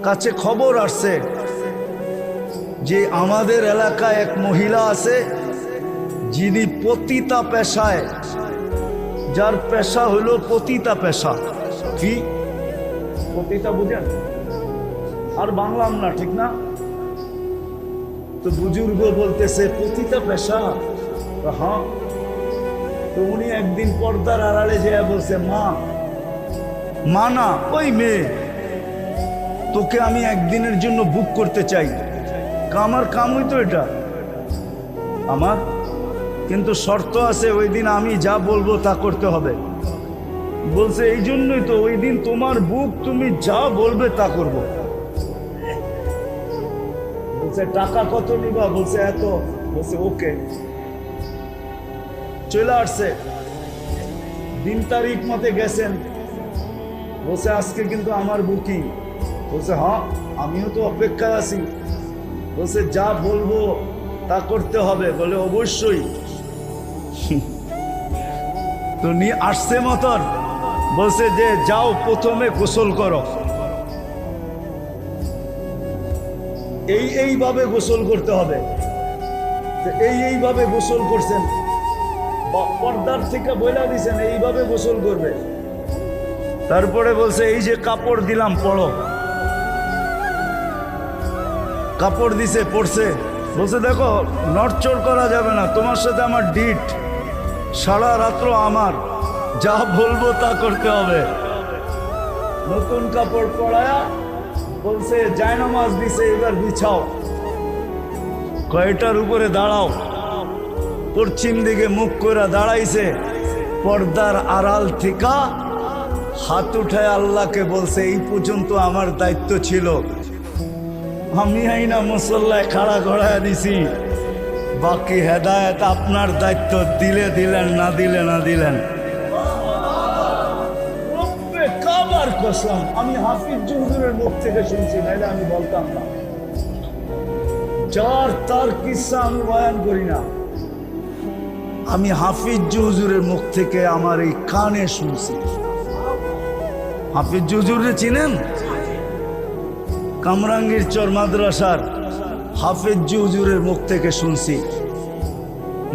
কাছে খবর আসছে যে আমাদের এলাকায় এক মহিলা আছে যিনি পতিতা পেশায়, যার পেশা হলো পতিতা পেশা। কি পতিতা বুঝেন? আর বাংলাম না, ঠিক না? তো বুজুর্গ বলতেছে পতিতা পেশা। হ্যাঁ। তো উনি একদিন পর্দার আড়ালে যেয়ে বলছে, মা না, ওই মেয়ে, তোকে আমি একদিনের জন্য বুক করতে চাই। আমার কামই তো এটা আমার, কিন্তু শর্ত আছে, ওই দিন আমি যা বলবো তা করতে হবে। বলছে এই জন্যই তো, ওই দিন তোমার বুক, তুমি যা বলবে তা করব। বলছে টাকা কত নিবা? বলছে এত। বলছে ওকে। চলে আসছে, দিন তারিখ মতে গেছেন। বলছে আজকে কিন্তু আমার বুকিং। বলছে হ্যাঁ, আমিও তো অপেক্ষায় আছি। বলছে যা বলবো তা করতে হবে। বলে অবশ্যই। তো নিয়ে আসছে মতন। বলছে যে যাও, প্রথমে গোসল করো। এইভাবে গোসল করতে হবে। এইভাবে গোসল করছেন, পর্দার থেকে বইলা দিছেন এইভাবে গোসল করবে। তারপরে বলছে এই যে কাপড় দিলাম, পড়ো। কাপড় দিছে, পড়ছে। বলছে দেখো, নড়চড় করা যাবে না, তোমার সাথে আমার ডিট, সারা রাত্র আমার, যা বলবো তা করতে হবে। নতুন কাপড় পরায়া বলছে জায়নামাজ দিছে, এবার বিছাও। কয়টার উপরে দাঁড়াও। পশ্চিম দিকে মুখ করে দাঁড়াইছে। পর্দার আড়াল থেকে হাত উঠায় আল্লাহকে বলছে এই পর্যন্ত আমার দায়িত্ব ছিল, আমি আইনা মুসল্লায় খাড়া করায় দিছি, বাকি হেদায়েত আপনার দায়িত্ব, দিলে দিলেন, না দিলে না দিলেন। কাবার কসম, আমি হাফিজ হুজুরের মুখ থেকে শুনছি, নাইলে আমি বলতাম না। যার তার কিসসা আমি বয়ান করি না, আমি হাফিজ হুজুরের মুখ থেকে আমার এই কানে শুনছি। হাফিজ হুজুরে চিনেন? কামরাঙ্গীর চর মাদ্রাসার হাফিজ হুজুরের মুখ থেকে শুনছি।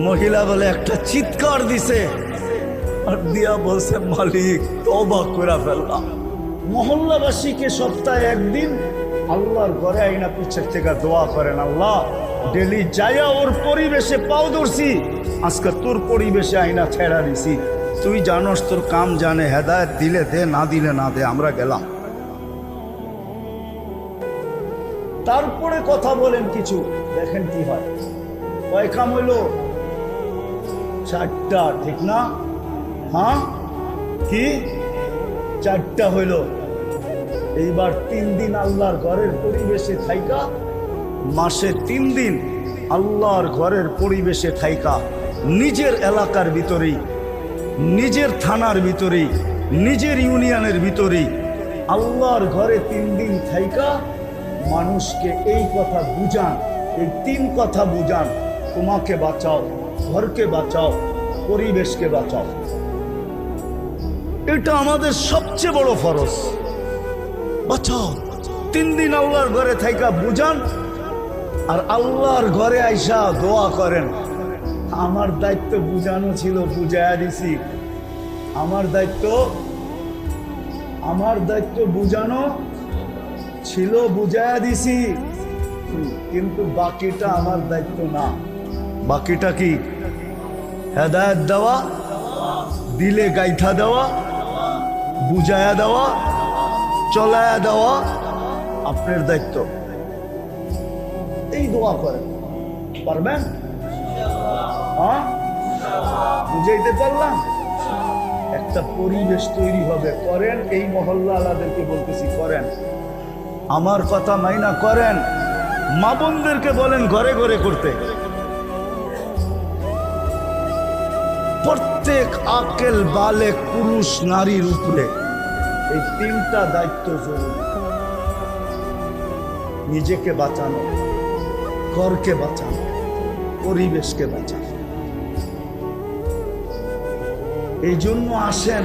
মহিলা বলে একটা চিৎকার দিছে, আর দিয়া বলছে মালিক তওবা করে ফেললাম। মহল্লাবাসীকে সপ্তাহে একদিন আল্লাহর ঘরে আইনা পিছের থেকে দোয়া করেন, আল্লাহ ডেলি যাইয়া ওর পরিবেশে পাও ধরছি, আজকে তোর পরিবেশে আইনা ছেড়া দিছি, তুই জানোস, তোর কাম জানে, হেদায়েত দিলে দে, না দিলে না দে, আমরা গেলাম। তারপরে কথা বলেন কিছু, দেখেন কি হয়। কয় কাম হইল? 4টা, ঠিক না? হ্যাঁ, কি 4টা হইল। এইবার 3 দিন আল্লাহর ঘরের পরিবেশে থাইকা, মাসে 3 দিন আল্লাহর ঘরের পরিবেশে থাইকা, নিজের এলাকার ভিতরেই, নিজের থানার ভিতরেই, নিজের ইউনিয়নের ভিতরেই আল্লাহর ঘরে 3 দিন থাইকা মানুষকে এই কথা বুঝান, এই 3 কথা বুঝান, তোমাকে বাঁচাও, ঘরকে বাঁচাও, পরিবেশকে বাঁচাও। এটা আমাদের সবচেয়ে বড় ফরজ। বাঁচাও। 3 দিন আল্লাহর ঘরে থাইকা বুঝান, আর আল্লাহর ঘরে আইসা দোয়া করেন। আমার দায়িত্ব বুঝানো ছিল, বুঝাইয়া দিছি। আমার দায়িত্ব বুঝানো ছিল, বুঝাইয়া দিছি, কিন্তু বাকিটা আমার দায়িত্ব না। বাকিটা কি? হেদায়েত দেওয়া, দিলে গাইথা দেওয়া, বুঝায়া দেওয়া, চলায়া দেওয়া আপনার দায়িত্ব। এই দোয়া করেন, পারবেন? হ্যাঁ, বুঝাইতে পারলাম? একটা পরিবেশ তৈরি হবে, করেন। এই মহল্লা আলাদেরকে বলতেছি, করেন। আমার কথা মাইনা করেন। মা বোনদেরকে বলেন ঘরে ঘরে করতে। প্রত্যেক আকেল বালেক পুরুষ নারীর উপরে এই 3টা দায়িত্ব জরুরি। নিজেকে বাঁচানো, ঘরকে বাঁচানো, পরিবেশকে বাঁচানো। এই জন্য আসেন,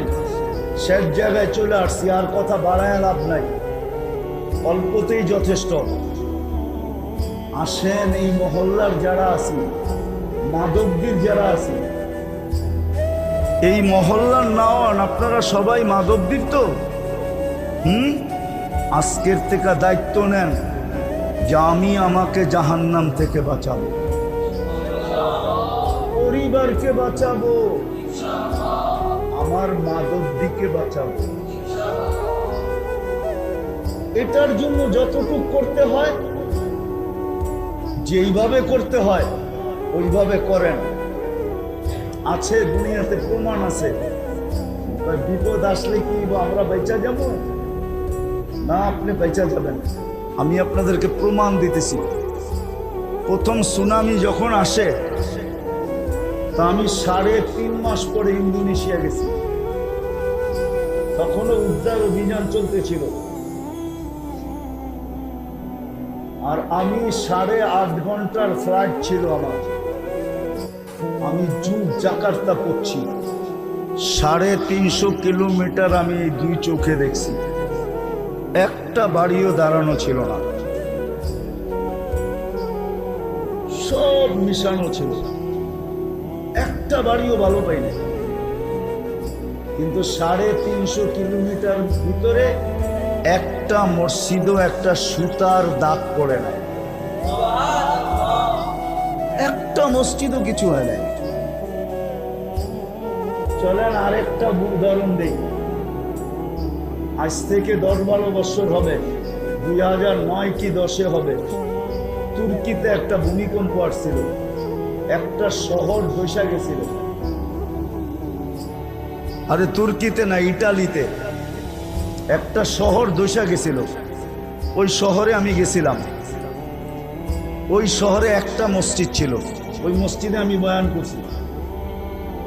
শেষ জায়গায় চলে আসছি, আর কথা বাড়ায় লাভ নাই। অল্পতেই যথেষ্ট। আসেন এই মহল্লার যারা আছি, মাধবদীর যারা আছে, এই মহল্লার নাওয়ান আপনারা সবাই মাধবদীর তো। আজকের থেকে দায়িত্ব নেন যে আমি আমাকে জাহান্নাম থেকে বাঁচাবো, পরিবারকে বাঁচাবো, আমার মাধবদীকে বাঁচাবো। এটার জন্য যতটুকু করতে হয়, যেইভাবে করতে হয় ওইভাবে করেন। আছে দুনিয়াতে প্রমাণ আছে। বিপদ আসলে কি আমরা বেঁচে যাব? না, আপনি বেঁচে যাবেন। আমি আপনাদেরকে প্রমাণ দিতেছি। প্রথম সুনামি যখন আসে তা আমি 3.5 মাস পরে ইন্দোনেশিয়া গেছি। তখনও উদ্ধার অভিযান চলতেছিল। আর আমি 8.5 ঘন্টার ফ্লাইট ছিল আমার। আমি জাকার্তা পড়ছি, 350 কিলোমিটার আমি এই 2 চোখে দেখছি। একটা বাড়িও দাঁড়ানো ছিল না, সব মিশানো ছিল। একটা বাড়িও ভালো পাইনি। কিন্তু 350 কিলোমিটার ভিতরে একটা মসজিদও একটা সুতার দাগ পড়ে নাই, একটা মসজিদও কিছু হয় নাই। চলেন আরেকটা উদাহরণ দেই। আজ থেকে 10-12 বছর হবে, 2009 কি 10 হবে। তুর্কিতে একটা ভূমিকম্প আসছিল, একটা শহর ধসে গেছিল। আরে তুর্কিতে না, ইটালিতে একটা শহর ধসে গেছিল। ওই শহরে আমি গেছিলাম। ওই শহরে একটা মসজিদ ছিল, ওই মসজিদে আমি বয়ান করছি।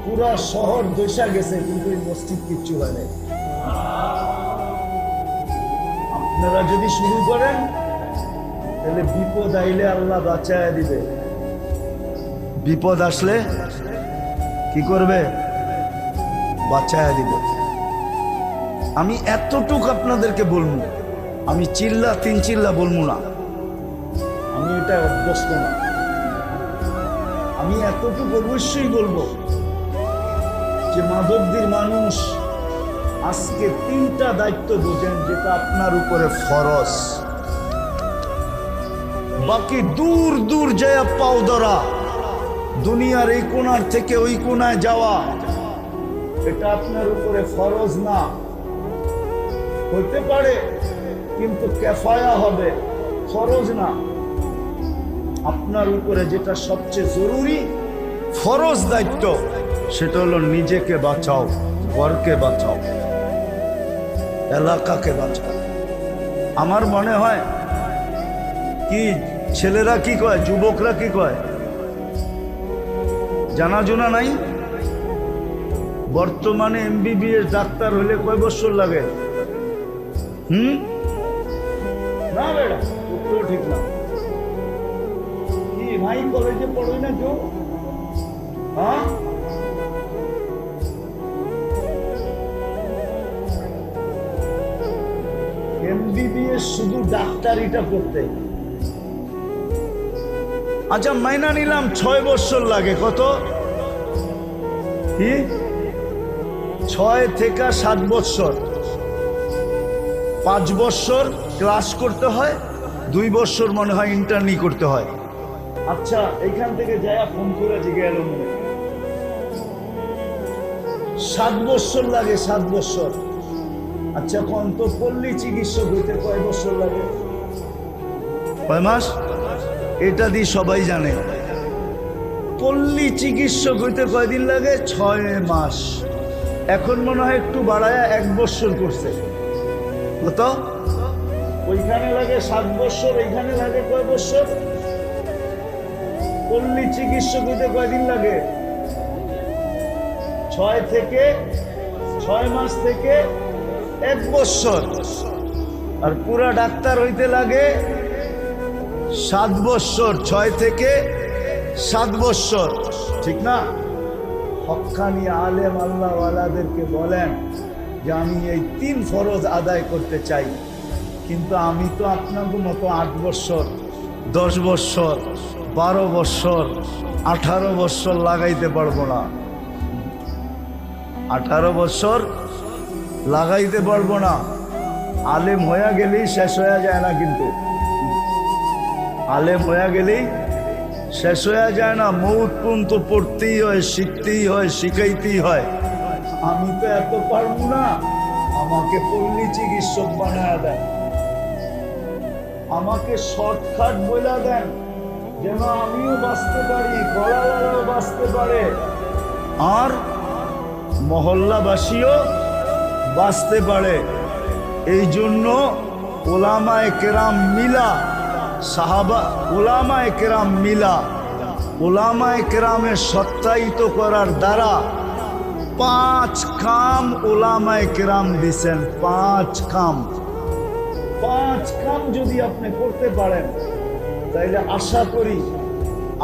পুরা শহর ধসে গেছে, কিন্তু ওই মসজিদ কিচ্ছু হয় নাই। আপনারা যদি শুরু করেন তাহলে বিপদ আইলে আল্লাহ বাঁচায় দিবে। বিপদ আসলে কি করবে? বাঁচায় দিবে। আমি এতটুক আপনাদেরকে বলবো, আমি 3 চিল্লা বলবো না, আমি এটা অভ্যস্ত না। আমি এতটুকু অবশ্যই বলবো যে মাধবদীর মানুষ আজকে 3টা দায়িত্ব বোঝেন, যেটা আপনার উপরে ফরজ। বাকি দূর দূর যায় পাও ধরা, দুনিয়ার এই কোণার থেকে ওই কোণায় যাওয়া, এটা আপনার উপরে ফরজ না। হতে পারে কিন্তু কেফায়া হবে, ফরজ না। আপনার উপরে যেটা সবচেয়ে জরুরি ফরজ দায়িত্ব, সেটা হলো নিজেকে বাঁচাও, ঘরকে বাঁচাও, এলাকাকে বাঁচাও। আমার মনে হয় কি ছেলেরা কি কয়, যুবকরা কি কয় জানা জোনা নাই। বর্তমানে MBBS ডাক্তার হলে কয় বছর লাগে? না বেড়া, উত্তর ঠিক না। কি ভাই কলেজে পড়োই না কেউ? হ্যাঁ, MBBS শুধু ডাক্তারিটা করতে। আচ্ছা মাইনা নিলাম 6 বছর লাগে। কত? কি 6 থেকে 7 বছর। 5 বছর ক্লাস করতে হয়, 2 বছর মনে হয় ইন্টার্নি করতে হয়। আচ্ছা এইখান থেকে যায়া ফোন করে জিজ্ঞেস এলো মনে 7 বছর লাগে, 7 বছর। আচ্ছা কোন তো পল্লী চিকিৎসক হইতে কয় বছর লাগে? কয় মাস? এটা দিয়ে সবাই জানে। পল্লী চিকিৎসক হইতে কয়দিন লাগে? 6 মাস। এখন মনে হয় একটু বাড়ায়া 1 বছর করছে। কত? ওইখানে লাগে 7 বছর, এইখানে লাগে কয় বছর? পল্লী চিকিৎসক হইতে কয়দিন লাগে? 6 মাস থেকে 1 বছর। আর পুরা ডাক্তার হইতে লাগে 7 বছর, 6 থেকে 7 বছর, ঠিক না? হক্কানি আলেম আল্লাহওয়ালাদেরকে বলেন যে আমি এই 3 ফরজ আদায় করতে চাই। কিন্তু আমি তো আপনাদের মতো 8 বছর 10 বছর 12 বছর 18 বছর লাগাইতে পারবো না। 18 বছর লাগাইতে পারবো না। আলেম হয়ে গেলেই শেষ হয়ে যায় না, কিন্তু আলেম হয়ে গেলেই শেষ হয়ে যায় না। মৌত পর্যন্ত পড়তেই হয়, শিখতেই হয়, শিখাইতেই হয়। আমি তো এত পারবো না, আমাকে পল্লী চিকিৎসক বানায় দেন, আমাকে শর্টকাট বলে দেন, যেন আমিও বাঁচতে পারি, গলাওয়ালাও বাঁচতে পারে, আর মহল্লাবাসীও বাঁচতে পারে। এই জন্য ওলামায়ে কেরাম মিলা, সাহাবা ওলামায়ে কেরাম মিলা, ওলামায়ে কেরামের সত্যায়িত করার দ্বারা 5 কাম ওলামায়ে কেরাম দিছেন। 5 কাম, 5 কাম যদি আপনি করতে পারেন, তাইলে আশা করি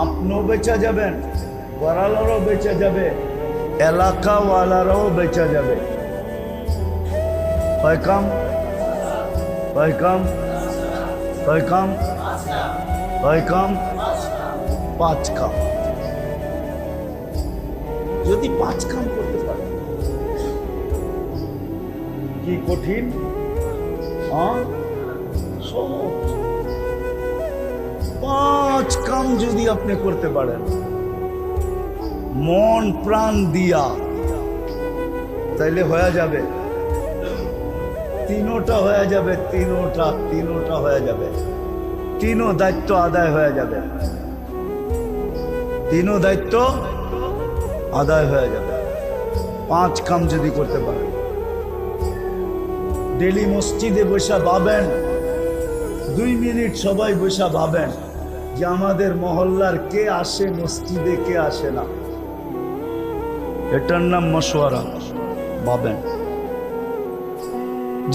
আপনিও বেঁচে যাবেন, গড়ালারও বেঁচে যাবে, এলাকাওয়ালারাও বেঁচে যাবে। কয় কাম? কয় কাম? কয় কাম? কয় কাম? 5 কাম। যদি 5 কাম করতে পারেন, কি কঠিন? সহজ। 5 কাম যদি আপনি করতে পারেন মন প্রাণ দিয়া, তাইলে হয়ে যাবে। তিনোটা হয়ে যাবে, তিনোটা হয়ে যাবে। তিনো দায়িত্ব আদায় হয়ে যাবে, তিনো দায়িত্ব আদায় হয়ে যাবে। 5 কাম যদি করতে পারেন, ডেলি মসজিদে বসে ভাবেন, 2 মিনিট সবাই বসে ভাবেন যে আমাদের মহল্লার কে আসে মসজিদে, কে আসে না। এটার নাম মশওয়ারা। ভাবেন,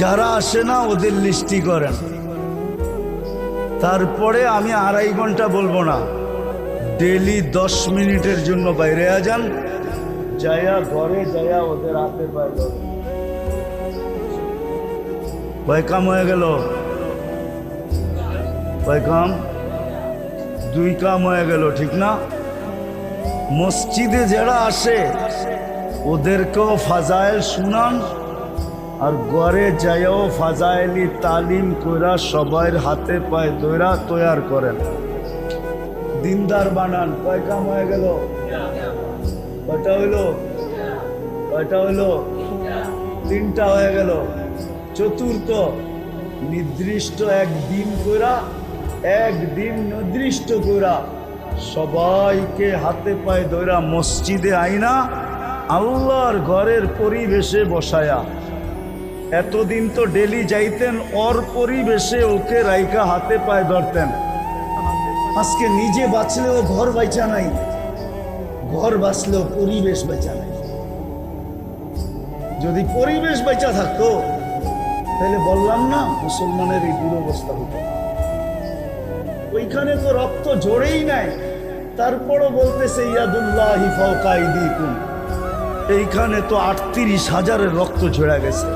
যারা আসে না ওদের লিস্টি করেন। তারপরে আমি 2.5 ঘন্টা বলবো না, ডেলি 10 মিনিটের জন্য বাইরে যান, যায়া ঘরে যায়া ওদের হাতে পায়ে ধরেন। কয় কাম হয়ে গেল? কয় কাম? 2 কাম হয়ে গেল, ঠিক না? মসজিদে যারা আসে ওদেরকেও ফাজাইল শুনান, আর ঘরে যাইও ফাজাইলি তালিম কইরা সবার হাতে পায়ে দইরা তৈয়ার করেন, দিনদার বানান। কয় কাম হয়ে গেল? কয়টা হইলো? কয়টা হইলো? 3টা হয়ে গেল। চতুর্থ, নির্দিষ্ট একদিন কইরা, একদিন নির্দিষ্ট কইরা সবাইকে হাতে পায়ে ধইরা মসজিদে আইনা আল্লাহর ঘরের পরিবেশে বসায়া। এতদিন তো ডেলি যাইতেন ওর পরিবেশে, ওকে রাইকা হাতে পায়ে ধরতেন। আজকে নিজে বাঁচলেও ঘর বাইচা নাই, ঘর বাঁচলেও পরিবেশ বেচা নাই। যদি পরিবেশ বেচা থাকতো তাহলে বললাম না মুসলমানের এই দুরবস্থা হতো। ওইখানে তো রক্ত জোরেই নাই, তারপরও বলতেছে ইয়াদুল্লাহি ফাওকা আইদিকুম। এইখানে তো 38,000-এর রক্ত ঝরে গেছে।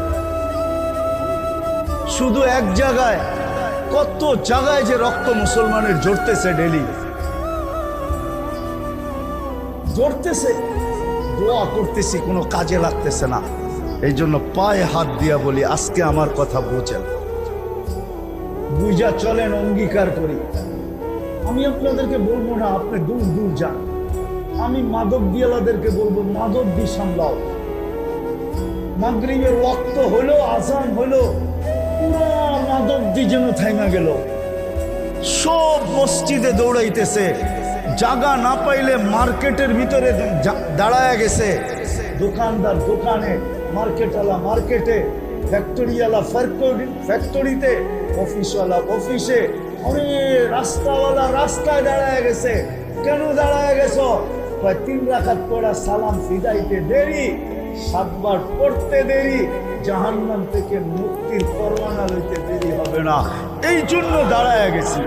শুধু এক জায়গায়, কত জায়গায় যে রক্ত মুসলমানের ঝরতেছে, ডেলি ঝরতেছে। দোয়া করতেছি, কোনো কাজে লাগতেছে না। এই জন্য পায়ে হাত দিয়া বলি, আজকে আমার কথা বোঝেন, বুঝা চলেন, অঙ্গীকার করি। আমি আপনাদেরকে বলবো না আপনি দূর দূর যান, আমি মাদক দিয়ালাদেরকে বলবো মাদক দি সামলাও। মাগরিবের ওয়াক্ত হলো, আজান হলো, পুরো মাদক দি যেন থাইমা গেল। সব মসজিদে দৌড়াইতেছে, জায়গা না পাইলে মার্কেটের ভিতরে দাঁড়ায় গেছে। দোকানদার দোকানে, মার্কেটওয়ালা মার্কেটে, ফ্যাক্টরিওয়ালা ফ্যাক্টরিতে, অফিসওয়ালা অফিসে, অনেক রাস্তাওয়ালা রাস্তায় দাঁড়ায় গেছে। কেন দাঁড়ায় গেছ? 3 রাকাত পড়া সালাম ফিদাইতে দেরি, 7 বার পড়তে দেরি, জাহান্নাম থেকে মুক্তির পরওয়ানা লইতে দেরি হবে না, এই জন্য দাঁড়ায় গেছি।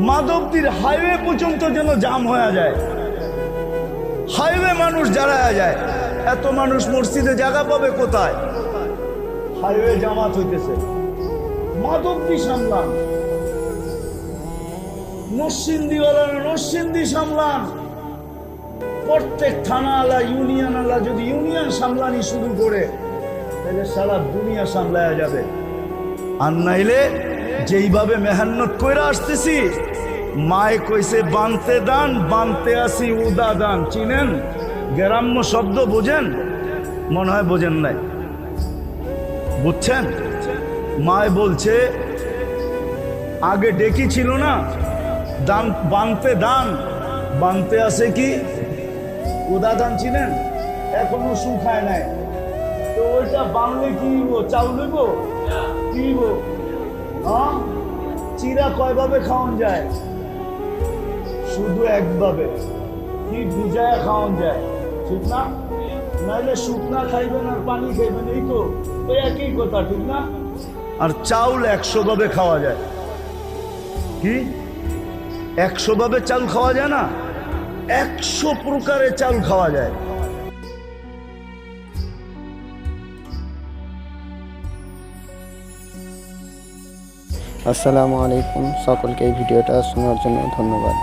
মাধবদীর হাইওয়ে পর্যন্ত যেন জাম হয়ে যায়, হাইওয়ে মানুষ দাঁড়ায় যায়। এত মানুষ মসজিদে জায়গা পাবে কোথায়? হাইওয়ে জামাত হইতেছে। মাদক দি সামলান, নরসিংদীওয়ালা নরসিংদী সামলান, প্রত্যেক থানা আলা ইউনিয়ন আলা যদি ইউনিয়ন সামলানি শুরু করে তাহলে সারা দুনিয়া সামলায়া যাবে। আর নাইলে যেইভাবে মেহনত করে আসতেছি, মায়ে কইছে বানতে দান, বানতে আসি উদা দান। চিনেন গ্রাম্য শব্দ? বোঝেন? মনে হয় বোঝেন নাই। বুঝছেন? মায়ে বলছে আগে ডেকি ছিল না, দান বানতে দান, বানতে আসে কি উদা দান। চিনেন? এখনো শুকায় নাই, তো ওইটা বাংলে কি চাউল লইব? কি হ্যাঁ, চিরা কয়ভাবে খাওয়ান যায়? শুধু একভাবে, কি ভিজায় খাওয়ান যায়, ঠিক না? নাইলে শুকনা খাইবেন আর পানি খাইবেন, এই তো ওই একই কথা, ঠিক না? আর চাউল 100 ভাবে খাওয়া যায়। কি 100 ভাবে চাল খাওয়া যায় না? 100 প্রকারের চাল খাওয়া যায়। আসসালামু আলাইকুম, সকলকে এই ভিডিওটা শোনার জন্য ধন্যবাদ।